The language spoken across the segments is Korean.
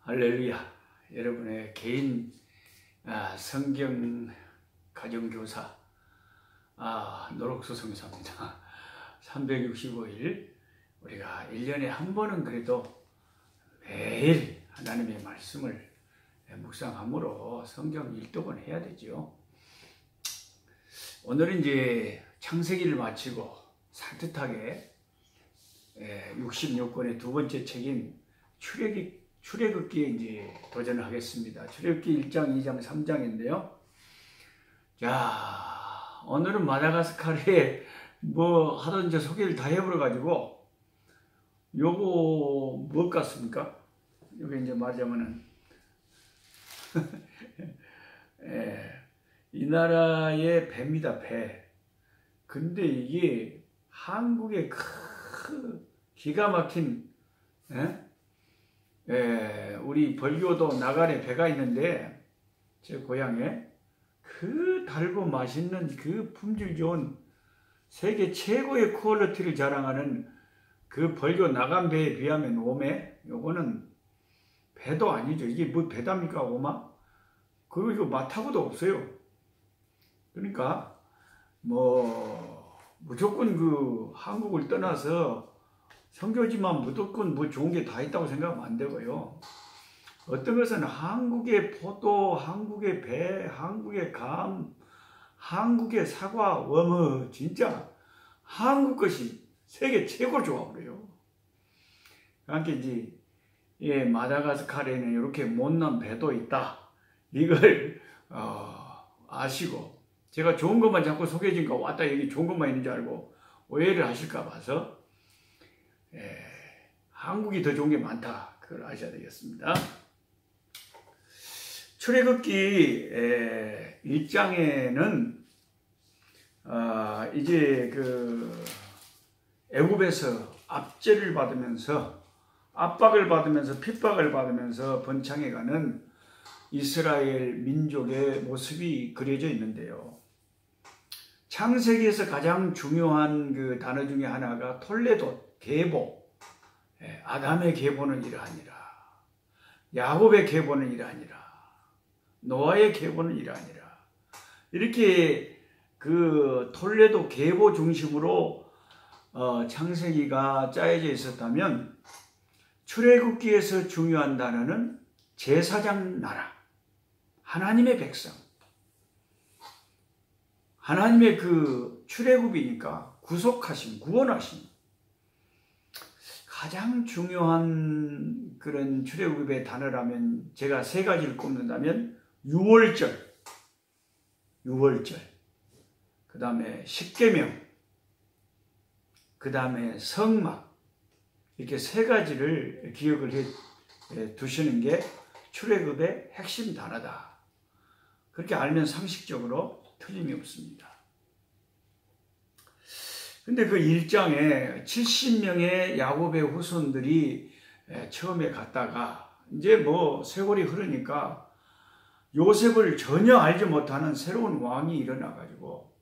할렐루야. 여러분의 개인 성경 가정교사 노록소성사입니다. 365일 우리가 1년에 한 번은 그래도 매일 하나님의 말씀을 묵상함으로 성경 일독은 해야 되죠. 오늘은 이제 창세기를 마치고 산뜻하게 66권의 두 번째 책인 출애굽기에 이제 도전하겠습니다. 출애굽기 1장, 2장, 3장인데요. 자, 오늘은 마다가스카르에 뭐 하던 소개를 다 해버려 가지고 요거 뭐 같습니까? 요게 이제 말하자면은 이 나라의 배입니다. 배. 근데 이게 한국의 기가 막힌 우리 벌교도 나간에 배가 있는데 제 고향에 그 달고 맛있는 그 품질 좋은 세계 최고의 퀄리티를 자랑하는 그 벌교 나간 배에 비하면 오메 요거는 배도 아니죠. 이게 뭐 배답니까 오마? 그리고 이거 맛하고도 없어요. 그러니까 뭐 무조건 그 한국을 떠나서 선교지만 무조건 뭐 좋은 게 다 있다고 생각하면 안 되고요. 어떤 것은 한국의 포도, 한국의 배, 한국의 감, 한국의 사과, 진짜 한국 것이 세계 최고 좋아 그래요. 그러니까 이제 마다가스카르에는 이렇게 못난 배도 있다. 이걸 아시고 제가 좋은 것만 자꾸 소개해 주니까 왔다 여기 좋은 것만 있는 줄 알고 오해를 하실까 봐서 한국이 더 좋은 게 많다. 그걸 아셔야 되겠습니다. 출애굽기 1장에는 이제 그 애굽에서 압제를 받으면서 압박을 받으면서 핍박을 받으면서 번창해 가는 이스라엘 민족의 모습이 그려져 있는데요. 창세기에서 가장 중요한 그 단어 중에 하나가 톨레도, 계보. 아담의 계보는 이러하니라. 야곱의 계보는 이러하니라. 노아의 계보는 이러하니라. 이렇게 그 톨레도 계보 중심으로 창세기가 짜여져 있었다면 출애굽기에서 중요한 단어는 제사장 나라, 하나님의 백성. 하나님의 그 출애굽이니까 구속하심, 구원하심. 가장 중요한 그런 출애굽의 단어라면 제가 세 가지를 꼽는다면 유월절, 그 다음에 십계명, 그 다음에 성막, 이렇게 세 가지를 기억을 해 두시는 게 출애굽의 핵심 단어다. 그렇게 알면 상식적으로 틀림이 없습니다. 근데 그 1장에 70명의 야곱의 후손들이 처음에 갔다가 이제 뭐 세월이 흐르니까 요셉을 전혀 알지 못하는 새로운 왕이 일어나가지고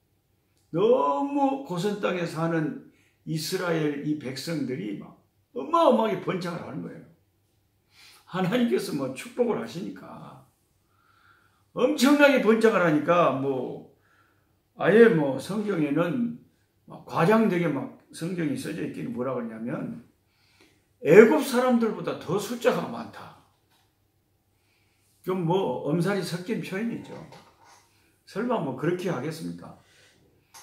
너무 고선 땅에 사는 이스라엘 이 백성들이 막 어마어마하게 번창을 하는 거예요. 하나님께서 뭐 축복을 하시니까 엄청나게 번창을 하니까 뭐 아예 뭐 성경에는 과장되게 막 성경이 써져 있기는 뭐라 그러냐면 애굽 사람들보다 더 숫자가 많다. 좀 뭐 엄살이 섞인 표현이죠. 설마 뭐 그렇게 하겠습니까?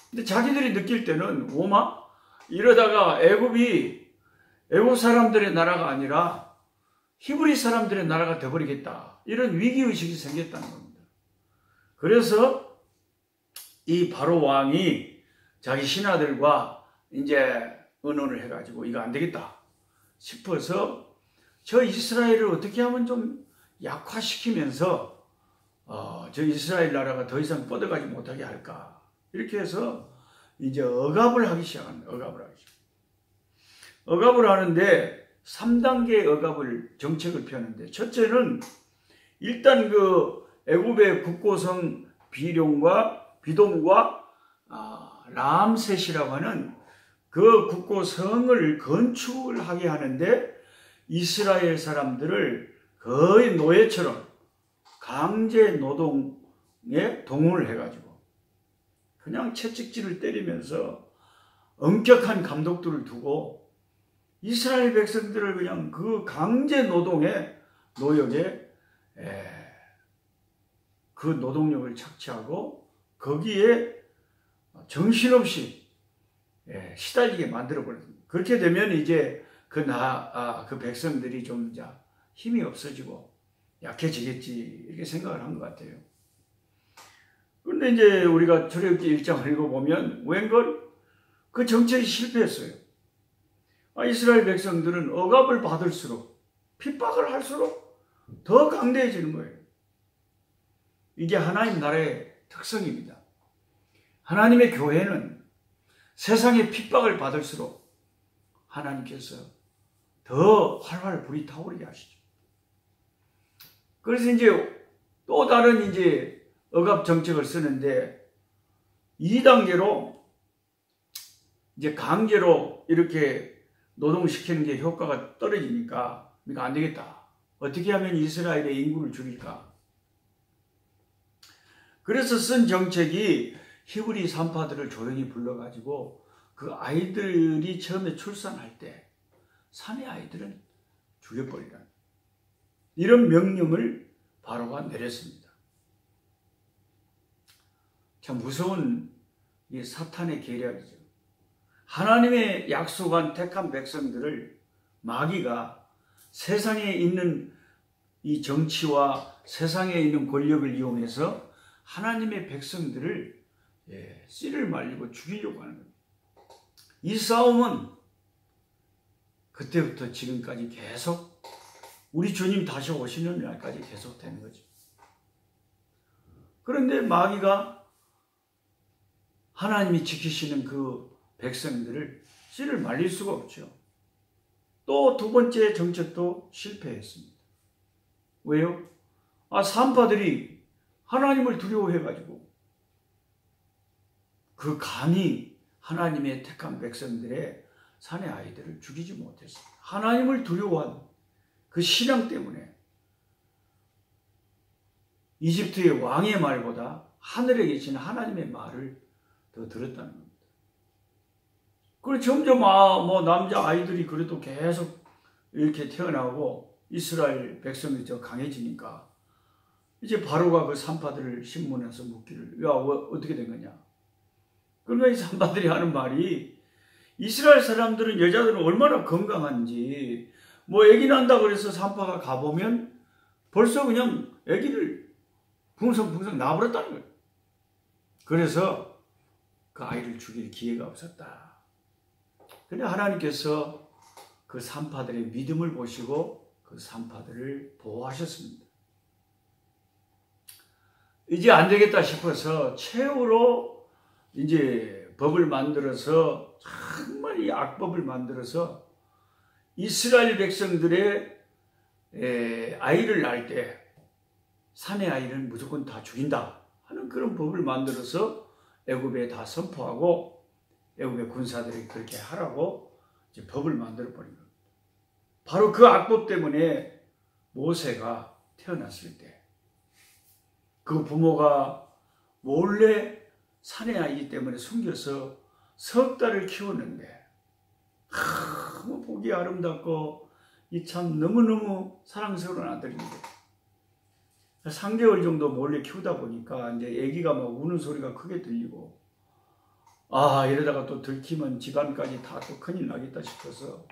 근데 자기들이 느낄 때는 오마 이러다가 애굽 사람들의 나라가 아니라 히브리 사람들의 나라가 되어버리겠다. 이런 위기의식이 생겼다는 겁니다. 그래서 이 바로 왕이 자기 신하들과 이제 의논을 해가지고 이거 안 되겠다 싶어서 저 이스라엘을 어떻게 하면 좀 약화시키면서 저 이스라엘 나라가 더 이상 뻗어가지 못하게 할까 이렇게 해서 이제 억압을 하기 시작합니다. 억압을 하는데 3단계의 억압을 정책을 펴는데 첫째는 일단 그 애굽의 국고성 비동과 람셋이라고 하는 그 국고성을 건축을 하게 하는데 이스라엘 사람들을 거의 노예처럼 강제 노동에 동원을 해가지고 그냥 채찍질을 때리면서 엄격한 감독들을 두고 이스라엘 백성들을 그냥 그 강제 노동의 노역에 그 노동력을 착취하고 거기에 정신없이 시달리게 만들어버립니다. 그렇게 되면 이제 그 백성들이 좀 이제 힘이 없어지고 약해지겠지 이렇게 생각을 한 것 같아요. 그런데 이제 우리가 출애굽기 1장을 읽어보면 웬걸 그 정책이 실패했어요. 이스라엘 백성들은 억압을 받을수록 핍박을 할수록 더 강대해지는 거예요. 이게 하나님 나라의 특성입니다. 하나님의 교회는 세상의 핍박을 받을수록 하나님께서 더 활활 불이 타오르게 하시죠. 그래서 이제 또 다른 이제 억압 정책을 쓰는데 2단계로 이제 강제로 이렇게 노동시키는 게 효과가 떨어지니까 그러니까 안 되겠다. 어떻게 하면 이스라엘의 인구를 줄일까? 그래서 쓴 정책이 히브리 산파들을 조용히 불러가지고 그 아이들이 처음에 출산할 때 사내 아이들은 죽여버리라는 이런 명령을 바로가 내렸습니다. 참 무서운 이 사탄의 계략이죠. 하나님의 약속한 택한 백성들을 마귀가 세상에 있는 이 정치와 세상에 있는 권력을 이용해서 하나님의 백성들을 씨를 말리고 죽이려고 하는 겁니다. 이 싸움은 그때부터 지금까지 계속 우리 주님 다시 오시는 날까지 계속되는 거죠. 그런데 마귀가 하나님이 지키시는 그 백성들을 씨를 말릴 수가 없죠. 또 두 번째 정책도 실패했습니다. 왜요? 산파들이 하나님을 두려워해가지고 그 감히 하나님의 택한 백성들의 사내 아이들을 죽이지 못했습니다. 하나님을 두려워한 그 신앙 때문에 이집트의 왕의 말보다 하늘에 계신 하나님의 말을 더 들었다는 겁니다. 그리고 점점 남자 아이들이 그래도 계속 이렇게 태어나고 이스라엘 백성이 더 강해지니까 이제 바로가 그 산파들을 신문해서 묻기를 어떻게 된 거냐. 그러니까 이 산파들이 하는 말이 이스라엘 사람들은 여자들은 얼마나 건강한지 아기 난다 그래서 산파가 가보면 벌써 그냥 아기를 풍성풍성 낳아버렸다는 거예요. 그래서 그 아이를 죽일 기회가 없었다. 근데 하나님께서 그 산파들의 믿음을 보시고 그 산파들을 보호하셨습니다. 이제 안 되겠다 싶어서 최후로 이제 법을 만들어서 정말 이 악법을 만들어서 이스라엘 백성들의 아이를 낳을 때 사내 아이는 무조건 다 죽인다 하는 그런 법을 만들어서 애굽에 다 선포하고 애굽의 군사들이 그렇게 하라고 이제 법을 만들어 버린 겁니다. 바로 그 악법 때문에 모세가 태어났을 때 그 부모가 몰래 사내 아이기 때문에 숨겨서 석 달을 키웠는데 너무 보기 아름답고 이 참 너무너무 사랑스러운 아들인데 3개월 정도 몰래 키우다 보니까 이제 아기가 막 우는 소리가 크게 들리고 이러다가 또 들키면 집안까지 다 또 큰일 나겠다 싶어서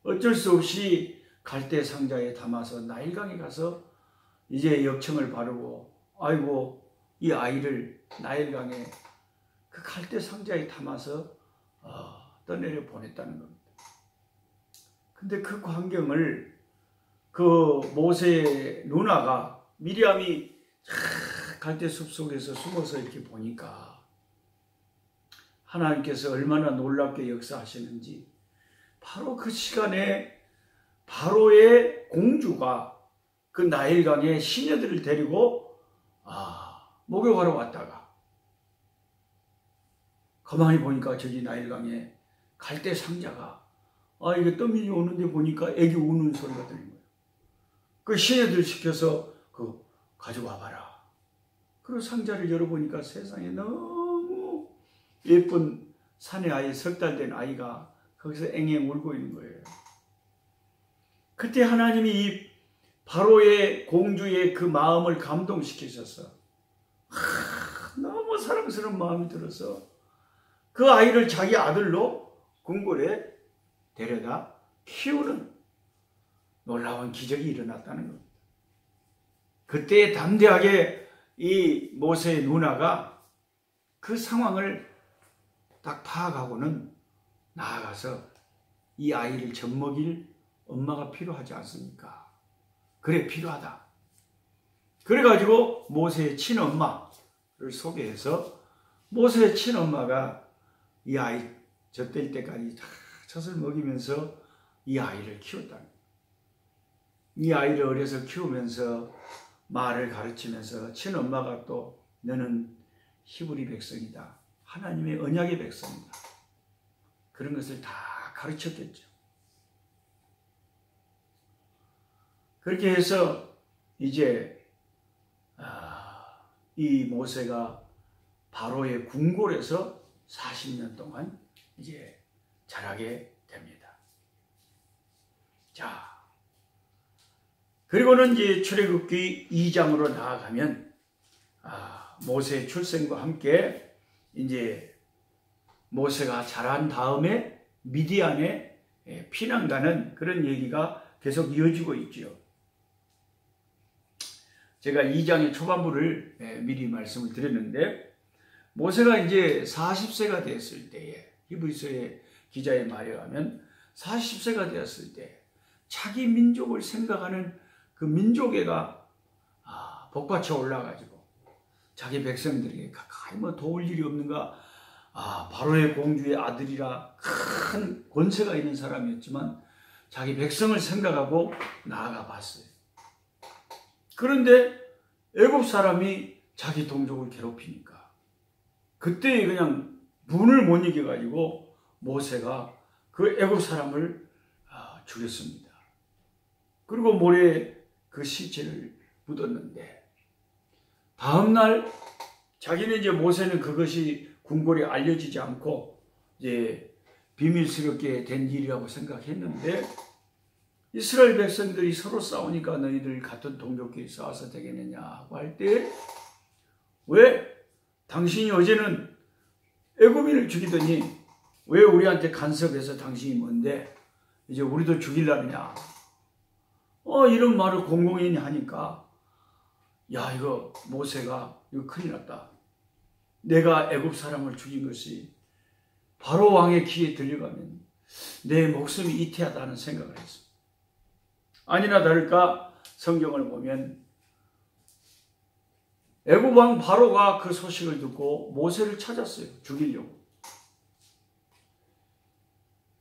어쩔 수 없이 갈대 상자에 담아서 나일강에 가서 이제 역청을 바르고 아이고 이 아이를 나일강에 그 갈대 상자에 담아서 떠내려 보냈다는 겁니다. 근데 그 광경을 그 모세의 누나가 미리암이 갈대 숲 속에서 숨어서 이렇게 보니까 하나님께서 얼마나 놀랍게 역사하시는지 바로 그 시간에 바로의 공주가 그 나일강에 시녀들을 데리고 목욕하러 왔다가 가만히 보니까 저기 나일강에 갈대 상자가 이게 떠밀려 오는데 보니까 애기 우는 소리가 들린 거예요. 그 시녀들 시켜서 그 가져와 봐라. 그리고 상자를 열어보니까 세상에 너무 예쁜 산의 아이, 3달 된 아이가 거기서 앵앵 울고 있는 거예요. 그때 하나님이 이 바로의 공주의 그 마음을 감동시키셔서 너무 사랑스러운 마음이 들어서 그 아이를 자기 아들로 궁궐에 데려다 키우는 놀라운 기적이 일어났다는 겁니다. 그때 담대하게 이 모세의 누나가 그 상황을 딱 파악하고는 나아가서 이 아이를 젖먹일 엄마가 필요하지 않습니까? 그래, 필요하다. 그래가지고 모세의 친엄마를 소개해서 모세의 친엄마가 이 아이 젖될 때까지 다 젖을 먹이면서 이 아이를 키웠다. 이 아이를 어려서 키우면서 말을 가르치면서 친엄마가 또 너는 히브리 백성이다. 하나님의 언약의 백성이다. 그런 것을 다 가르쳤겠죠. 그렇게 해서 이제 이 모세가 바로의 궁궐에서 40년 동안 이제 자라게 됩니다. 자, 그리고는 이제 출애굽기 2장으로 나아가면 모세의 출생과 함께 이제 모세가 자란 다음에 미디안에 피난 가는 그런 얘기가 계속 이어지고 있죠. 제가 2장의 초반부를 미리 말씀을 드렸는데 모세가 이제 40세가 되었을 때에 히브리서의 기자의 말에 의하면 40세가 되었을 때 자기 민족을 생각하는 그 민족애가 복받쳐 올라가지고 자기 백성들에게 가까이 뭐 도울 일이 없는가. 바로의 공주의 아들이라 큰 권세가 있는 사람이었지만 자기 백성을 생각하고 나아가 봤어요. 그런데 애굽 사람이 자기 동족을 괴롭히니까 그때 그냥 분을 못 이겨가지고 모세가 그 애굽 사람을 죽였습니다. 그리고 모래에 그 시체를 묻었는데 다음날 자기는 이제 모세는 그것이 궁궐에 알려지지 않고 이제 비밀스럽게 된 일이라고 생각했는데 이스라엘 백성들이 서로 싸우니까 너희들 같은 동족끼리 싸워서 되겠느냐 하고 할 때 왜 당신이 어제는 애굽인을 죽이더니 왜 우리한테 간섭해서 당신이 뭔데 이제 우리도 죽이려느냐 이런 말을 공공연히 하니까 야 이거 모세가 이거 큰일 났다. 내가 애굽 사람을 죽인 것이 바로 왕의 귀에 들려가면 내 목숨이 이태하다는 생각을 했습니다. 아니나 다를까 성경을 보면 애굽 왕 바로가 그 소식을 듣고 모세를 찾았어요. 죽이려고.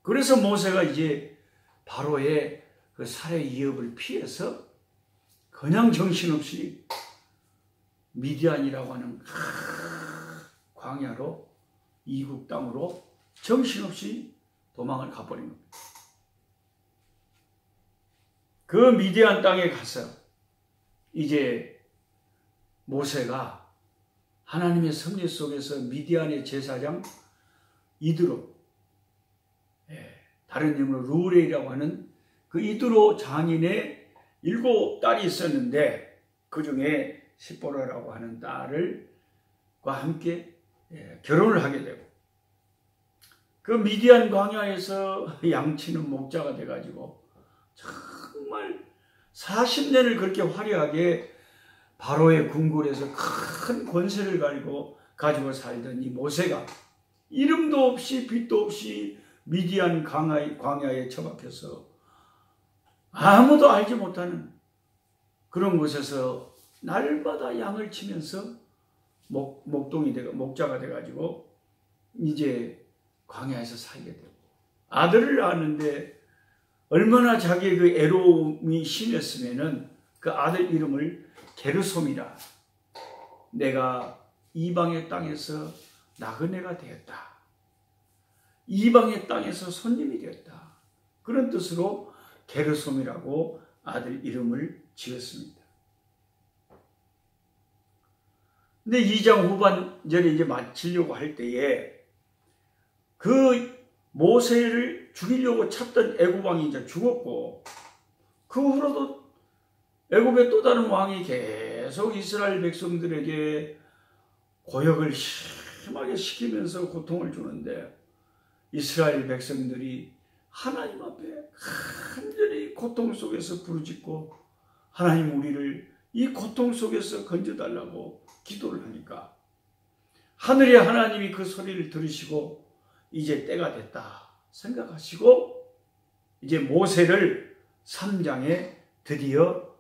그래서 모세가 이제 바로의 그 살해 위협을 피해서 그냥 정신없이 미디안이라고 하는 광야로 이국 땅으로 정신없이 도망을 가버린 겁니다. 그 미디안 땅에 가서 이제 모세가 하나님의 섭리 속에서 미디안의 제사장 이드로, 다른 이름으로 루레이라고 하는 그 이드로 장인의 7딸이 있었는데 그 중에 시보라라고 하는 딸과 함께 결혼을 하게 되고 그 미디안 광야에서 양치는 목자가 돼가지고 정말 40년을 그렇게 화려하게 바로의 궁궐에서 큰 권세를 가지고 살던 이 모세가 이름도 없이 빛도 없이 미디안 광야에 처박혀서 아무도 알지 못하는 그런 곳에서 날마다 양을 치면서 목자가 돼가지고 이제 광야에서 살게 되고 아들을 낳았는데 얼마나 자기의 그 애로움이 심했으면은 그 아들 이름을 게르솜이라 내가 이방의 땅에서 나그네가 되었다. 이방의 땅에서 손님이 되었다. 그런 뜻으로 게르솜이라고 아들 이름을 지었습니다. 근데 2장 후반절에 이제 마치려고 할 때에 그 모세를 죽이려고 찾던 애굽 왕이 이제 죽었고, 그 후로도 애굽의 또 다른 왕이 계속 이스라엘 백성들에게 고역을 심하게 시키면서 고통을 주는데, 이스라엘 백성들이 하나님 앞에 간절히 고통 속에서 부르짖고 하나님 우리를 이 고통 속에서 건져달라고 기도를 하니까 하늘의 하나님이 그 소리를 들으시고 이제 때가 됐다 생각하시고 이제 모세를 3장에 드디어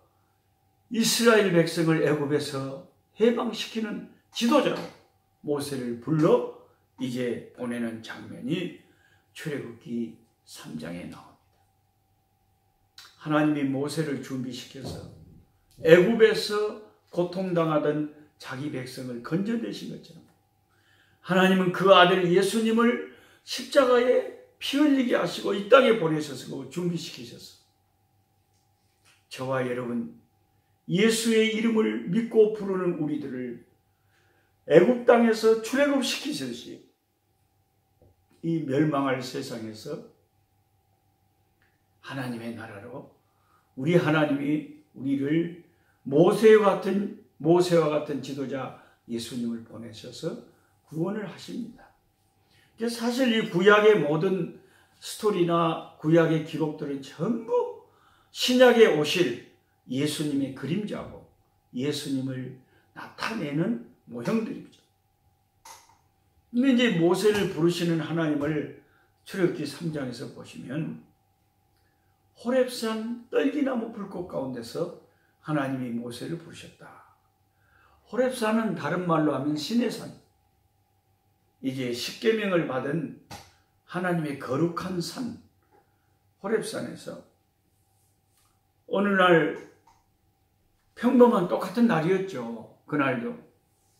이스라엘 백성을 애굽에서 해방시키는 지도자로 모세를 불러 이제 보내는 장면이 출애굽기 3장에 나옵니다. 하나님이 모세를 준비시켜서 애굽에서 고통당하던 자기 백성을 건져내신 것처럼 하나님은 그 아들 예수님을 십자가에 피 흘리게 하시고 이 땅에 보내셔서 준비시키셔서 저와 여러분 예수의 이름을 믿고 부르는 우리들을 애굽 땅에서 출애굽시키듯이 이 멸망할 세상에서 하나님의 나라로 우리 하나님이 우리를 모세와 같은 지도자 예수님을 보내셔서 구원을 하십니다. 사실 이 구약의 모든 스토리나 구약의 기록들은 전부 신약에 오실 예수님의 그림자고 예수님을 나타내는 모형들이죠. 근데 이제 모세를 부르시는 하나님을 출애굽기 3장에서 보시면 호렙산 떨기나무 불꽃 가운데서 하나님이 모세를 부르셨다. 호렙산은 다른 말로 하면 신의 산. 이제 십계명을 받은 하나님의 거룩한 산 호렙산에서 어느 날 평범한 똑같은 날이었죠. 그날도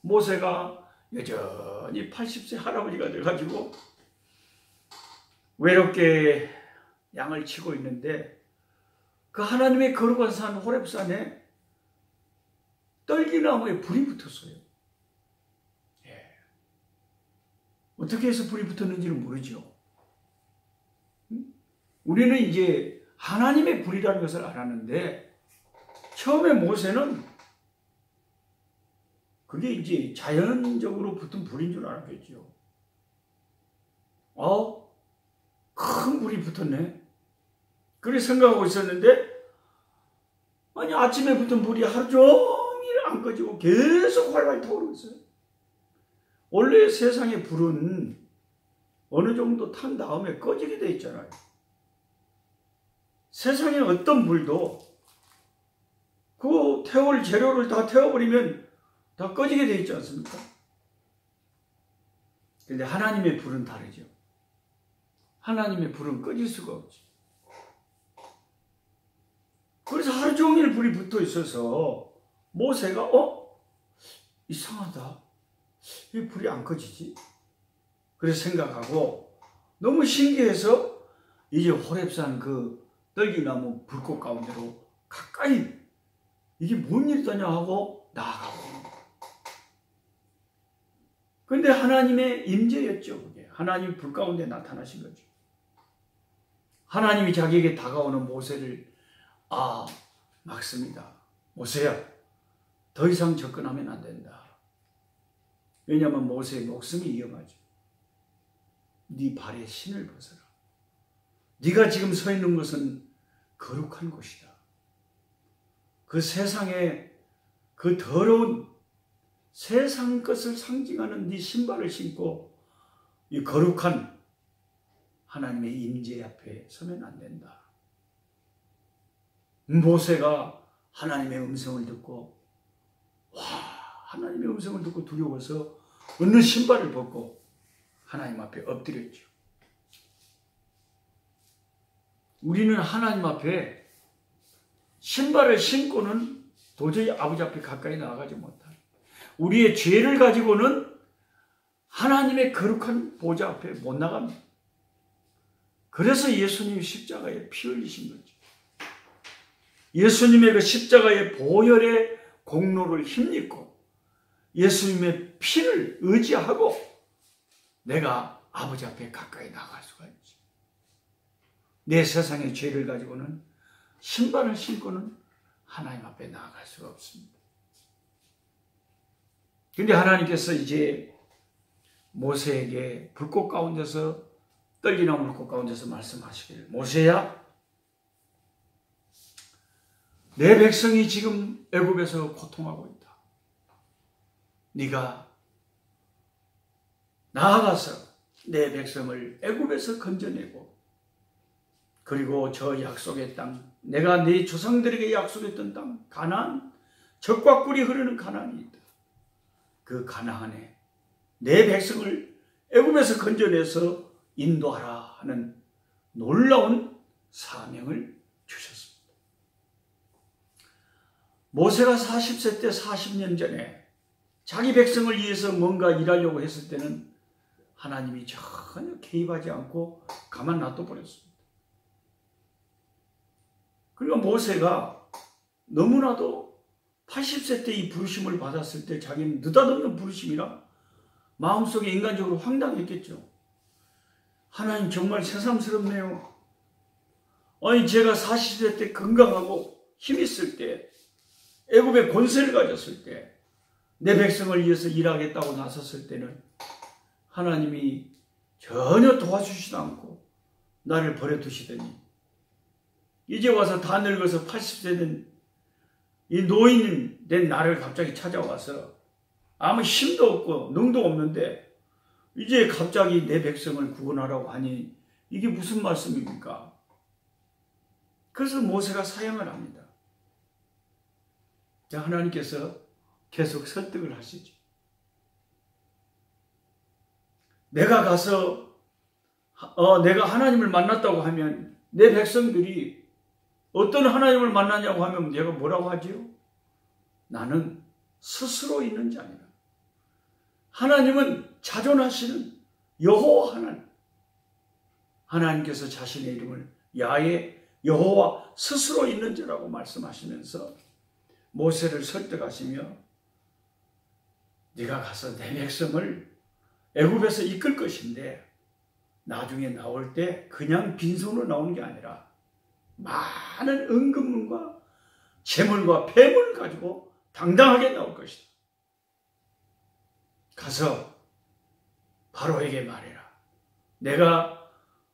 모세가 여전히 80세 할아버지가 돼가지고 외롭게 양을 치고 있는데 그 하나님의 거룩한 산 호렙산에 떨기나무에 불이 붙었어요. 어떻게 해서 불이 붙었는지는 모르죠. 우리는 이제 하나님의 불이라는 것을 알았는데 처음에 모세는 그게 이제 자연적으로 붙은 불인 줄 알았겠죠. 큰 불이 붙었네. 그렇게 생각하고 있었는데 아니 아침에 붙은 불이 하루 종일 안 꺼지고 계속 활활 타오르고 있어요. 원래 세상의 불은 어느 정도 탄 다음에 꺼지게 돼 있잖아요. 세상에 어떤 불도 그 태울 재료를 다 태워버리면 다 꺼지게 돼 있지 않습니까? 그런데 하나님의 불은 다르죠. 하나님의 불은 꺼질 수가 없죠. 그래서 하루 종일 불이 붙어 있어서 모세가 이상하다. 왜 불이 안 꺼지지? 그래서 생각하고 너무 신기해서 이제 호렙산 그 떨기나무 불꽃 가운데로 가까이 이게 뭔 일이더냐 하고 나아가고. 그런데 하나님의 임재였죠. 그게 하나님이 불 가운데 나타나신 거죠. 하나님이 자기에게 다가오는 모세를 막습니다. 모세야, 더 이상 접근하면 안 된다. 왜냐하면 모세의 목숨이 위험하죠. 네 발에 신을 벗어라. 네가 지금 서 있는 것은 거룩한 곳이다. 그 세상에 그 더러운 세상 것을 상징하는 네 신발을 신고 이 거룩한 하나님의 임재 앞에 서면 안 된다. 모세가 하나님의 음성을 듣고 하나님의 음성을 듣고 두려워서 어느 신발을 벗고 하나님 앞에 엎드렸죠. 우리는 하나님 앞에 신발을 신고는 도저히 아버지 앞에 가까이 나아가지 못합니다. 우리의 죄를 가지고는 하나님의 거룩한 보좌 앞에 못 나갑니다. 그래서 예수님이 십자가에 피 흘리신 거죠. 예수님의 그 십자가의 보혈의 공로를 힘입고 예수님의 피를 의지하고 내가 아버지 앞에 가까이 나갈 수가 있지. 내 세상의 죄를 가지고는 신발을 신고는 하나님 앞에 나아갈 수가 없습니다. 그런데 하나님께서 이제 모세에게 불꽃 가운데서 떨기나무 불꽃 가운데서 말씀하시기를 모세야 내 백성이 지금 애굽에서 고통하고 있다. 네가 나아가서 내 백성을 애굽에서 건져내고 그리고 저 약속의 땅 내가 네 조상들에게 약속했던 땅 가나안 젖과 꿀이 흐르는 가나안이 있다. 그 가나안에 내 백성을 애굽에서 건져내서 인도하라 하는 놀라운 사명을 주셨습니다. 모세가 40세 때 40년 전에 자기 백성을 위해서 뭔가 일하려고 했을 때는 하나님이 전혀 개입하지 않고 가만 놔둬버렸습니다. 그러니까 모세가 너무나도 80세 때 이 부르심을 받았을 때 자기는 느닷없는 부르심이라 마음속에 인간적으로 황당했겠죠. 하나님 정말 새삼스럽네요. 아니 제가 40세 때 건강하고 힘있을 때 애굽의 권세를 가졌을 때 내 백성을 위해서 일하겠다고 나섰을 때는 하나님이 전혀 도와주시지 않고 나를 버려두시더니 이제 와서 다 늙어서 80세 된 이 노인 된 나를 갑자기 찾아와서 아무 힘도 없고 능도 없는데 이제 갑자기 내 백성을 구원하라고 하니 이게 무슨 말씀입니까? 그래서 모세가 사양을 합니다. 하나님께서 계속 설득을 하시죠. 내가 가서 내가 하나님을 만났다고 하면 내 백성들이 어떤 하나님을 만나냐고 하면 내가 뭐라고 하지요? 나는 스스로 있는 자니라. 하나님은 자존하시는 여호와 하나님. 하나님께서 자신의 이름을 야훼 여호와 스스로 있는 자라고 말씀하시면서 모세를 설득하시며 네가 가서 내 백성을 애굽에서 이끌 것인데 나중에 나올 때 그냥 빈손으로 나오는 게 아니라 많은 은금문과 재물과 폐물을 가지고 당당하게 나올 것이다. 가서 바로에게 말해라. 내가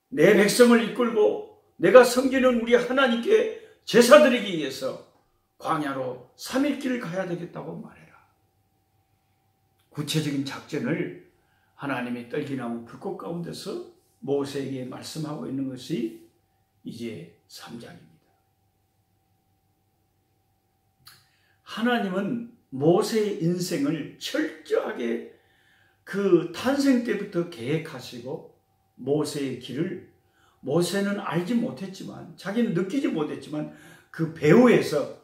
내 백성을 이끌고 내가 섬기는 우리 하나님께 제사 드리기 위해서 광야로 3일 길을 가야 되겠다고 말해라. 구체적인 작전을 하나님의 떨기나무 불꽃 가운데서 모세에게 말씀하고 있는 것이 이제 3장입니다. 하나님은 모세의 인생을 철저하게 그 탄생 때부터 계획하시고 모세의 길을 모세는 알지 못했지만 자기는 느끼지 못했지만 그 배후에서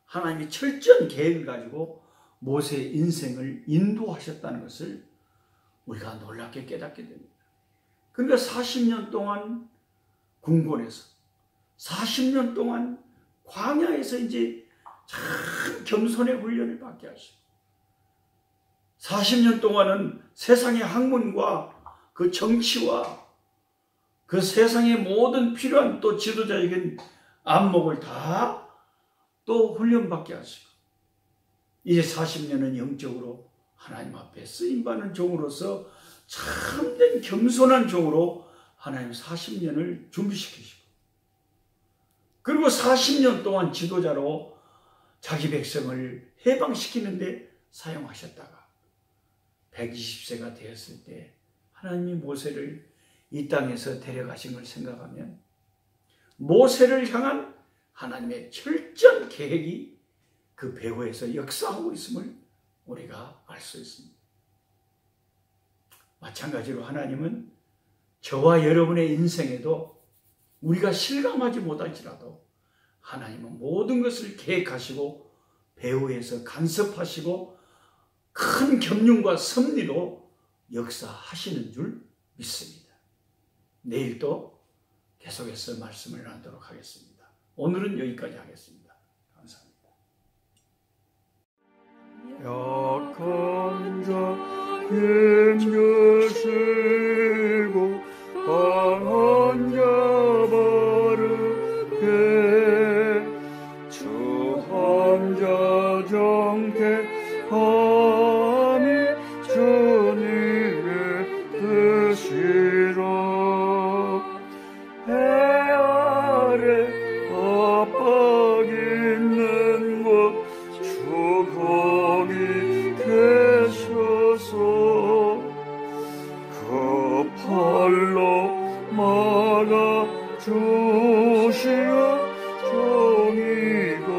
하나님이 철저한 계획을 가지고 모세의 인생을 인도하셨다는 것을 우리가 놀랍게 깨닫게 됩니다. 그러니까 40년 동안 궁궐에서 40년 동안 광야에서 이제 참 겸손의 훈련을 받게 하시고 40년 동안은 세상의 학문과 그 정치와 그 세상의 모든 필요한 또 지도자적인 안목을 다 또 훈련받게 하시고 이제 40년은 영적으로 하나님 앞에 쓰임받는 종으로서 참된 겸손한 종으로 하나님 40년을 준비시키시고 그리고 40년 동안 지도자로 자기 백성을 해방시키는데 사용하셨다가 120세가 되었을 때 하나님이 모세를 이 땅에서 데려가신 걸 생각하면 모세를 향한 하나님의 철저한 계획이 그 배후에서 역사하고 있음을 우리가 알 수 있습니다. 마찬가지로 하나님은 저와 여러분의 인생에도 우리가 실감하지 못할지라도 하나님은 모든 것을 계획하시고 배후에서 간섭하시고 큰 겸용과 섭리로 역사하시는 줄 믿습니다. 내일 또 계속해서 말씀을 나누도록 하겠습니다. 오늘은 여기까지 하겠습니다. 약한 자 힘주시고 강한 자 바르게 주 혼자 정케함이 주님의 뜻이라. 해 아래 압박 있는 곳 주 거기 계셔서 그 팔로 막아 주시어 정의가